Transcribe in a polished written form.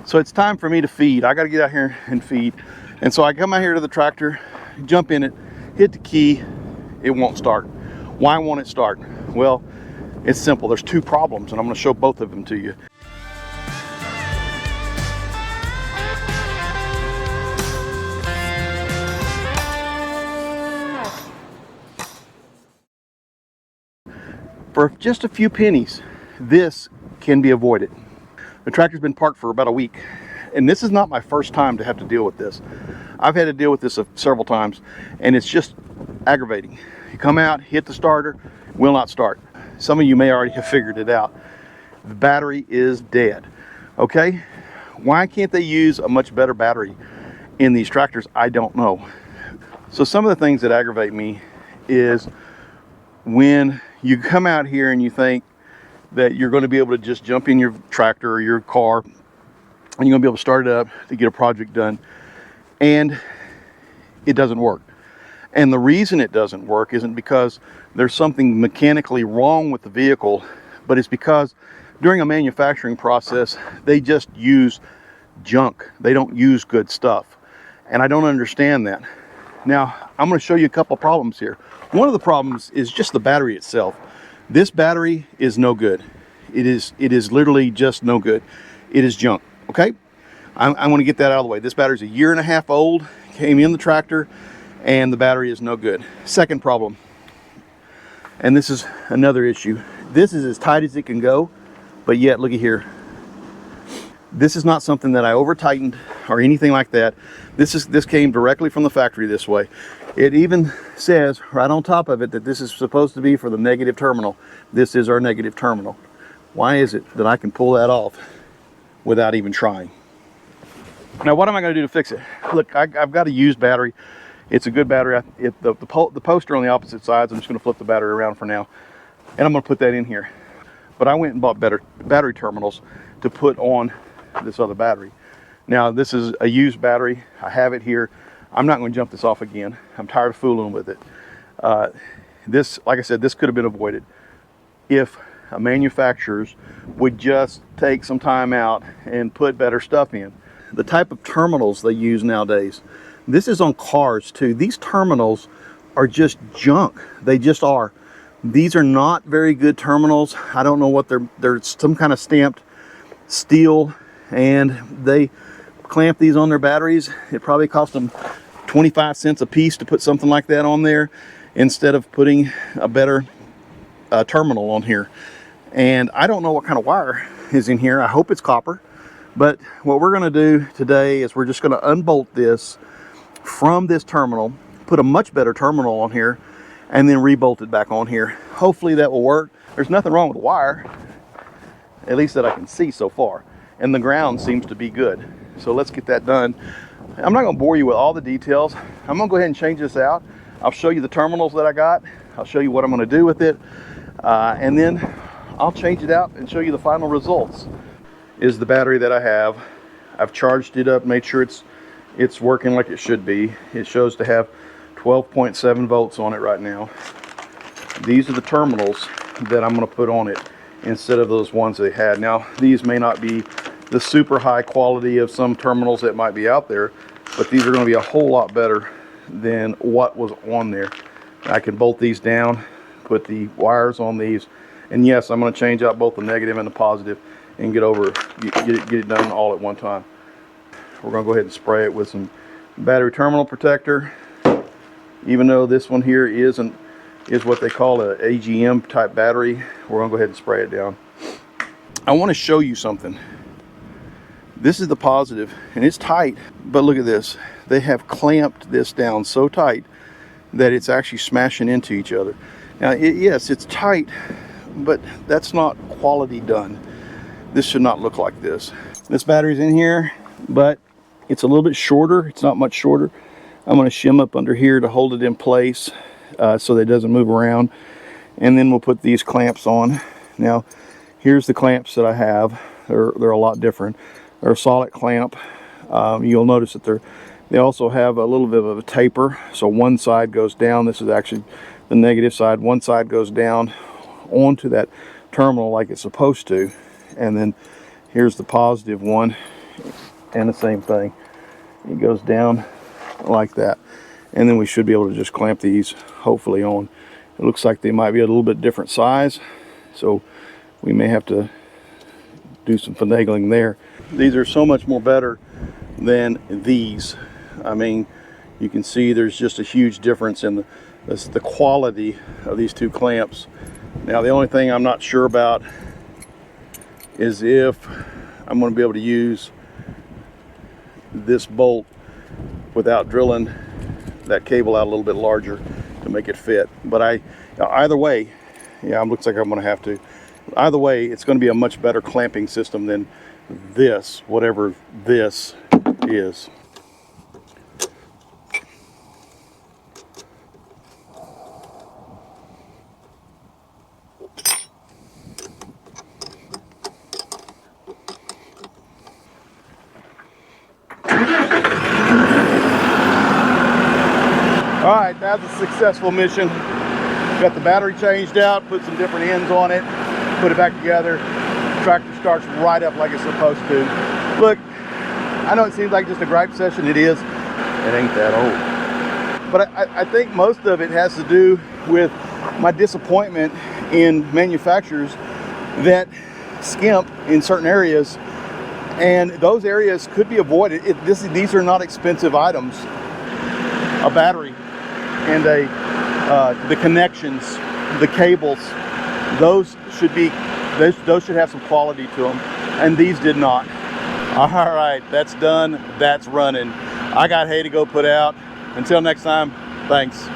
So it's time for me to feed. I got to get out here and feed. And so I come out here to the tractor, jump in it, hit the key, it won't start. Why won't it start? Well, it's simple. There's two problems, and I'm going to show both of them to you. For just a few pennies, this can be avoided. The tractor's been parked for about a week, and this is not my first time to have to deal with this. I've had to deal with this several times, and it's just aggravating. You come out, hit the starter, will not start. Some of you may already have figured it out. The battery is dead. Okay? Why can't they use a much better battery in these tractors? I don't know. So some of the things that aggravate me is when you come out here and you think that you're going to be able to just jump in your tractor or your car and you're going to be able to start it up to get a project done, and it doesn't work. And the reason it doesn't work isn't because there's something mechanically wrong with the vehicle, but it's because during a manufacturing process, they just use junk. They don't use good stuff. And I don't understand that. Now, I'm going to show you a couple problems here. One of the problems is just the battery itself. This battery is no good. It is literally just no good. It is junk, okay? I want to get that out of the way. This battery's 1.5 years old, came in the tractor, and the battery is no good. Second problem, and this is another issue. This is as tight as it can go, but yet, looky here. This is not something that I over tightened or anything like that. This came directly from the factory this way. It even says right on top of it that this is supposed to be for the negative terminal. This is our negative terminal. Why is it that I can pull that off without even trying? Now, what am I going to do to fix it? Look, I've got a used battery. It's a good battery. The poster on the opposite sides, I'm just going to flip the battery around for now, and I'm going to put that in here. But I went and bought better battery terminals to put on this other battery. Now, this is a used battery. I have it here. I'm not going to jump this off again. I'm tired of fooling with it. This, like I said, this could have been avoided if manufacturers would just take some time out and put better stuff in. The type of terminals they use nowadays, this is on cars too. These terminals are just junk. They just are. These are not very good terminals. I don't know what they're some kind of stamped steel, and they clamp these on their batteries. It probably cost them 25 cents a piece to put something like that on there instead of putting a better terminal on here. And I don't know what kind of wire is in here. I hope it's copper. But what we're going to do today is we're just going to unbolt this from this terminal, put a much better terminal on here, and then rebolt it back on here. Hopefully that will work. There's nothing wrong with the wire, at least that I can see so far. And the ground seems to be good. So let's get that done. I'm not going to bore you with all the details. I'm going to go ahead and change this out. I'll show you the terminals that I got. I'll show you what I'm going to do with it. And then I'll change it out and show you the final results. Is the battery that I have. I've charged it up, made sure it's working like it should be. It shows to have 12.7 volts on it right now. These are the terminals that I'm going to put on it instead of those ones they had. Now, these may not be the super high quality of some terminals that might be out there, but these are going to be a whole lot better than what was on there. I can bolt these down, put the wires on these, and yes, I'm going to change out both the negative and the positive and get it done all at one time. We're going to go ahead and spray it with some battery terminal protector. Even though this one here is what they call an AGM type battery, we're going to go ahead and spray it down. I want to show you something. This is the positive, and it's tight, but look at this. They have clamped this down so tight that it's actually smashing into each other. Now, yes, it's tight, but that's not quality done. This should not look like this. This battery's in here, but it's a little bit shorter. It's not much shorter. I'm going to shim up under here to hold it in place so that it doesn't move around. And then we'll put these clamps on. Now, here's the clamps that I have. They're a lot different. They're a solid clamp. You'll notice that they also have a little bit of a taper. So one side goes down. This is actually the negative side. One side goes down onto that terminal like it's supposed to. And then here's the positive one. And the same thing. It goes down like that. And then we should be able to just clamp these hopefully on. It looks like they might be a little bit different size, so we may have to do some finagling there. These are so much more better than these. I mean, you can see there's just a huge difference in the quality of these two clamps. Now the only thing I'm not sure about is if I'm going to be able to use this bolt without drilling that cable out a little bit larger to make it fit. But either way, yeah, it looks like I'm going to have to. Either way, it's going to be a much better clamping system than this, whatever this is. All right, that's a successful mission. Got the battery changed out, put some different ends on it, put it back together. Tractor starts right up like it's supposed to. Look, I know it seems like just a gripe session. It is. It ain't that old. But I think most of it has to do with my disappointment in manufacturers that skimp in certain areas, and those areas could be avoided. These are not expensive items. A battery and the connections, the cables, those should have some quality to them, and these did not. All right, that's done, that's running. I got hay to go put out. Until next time, thanks.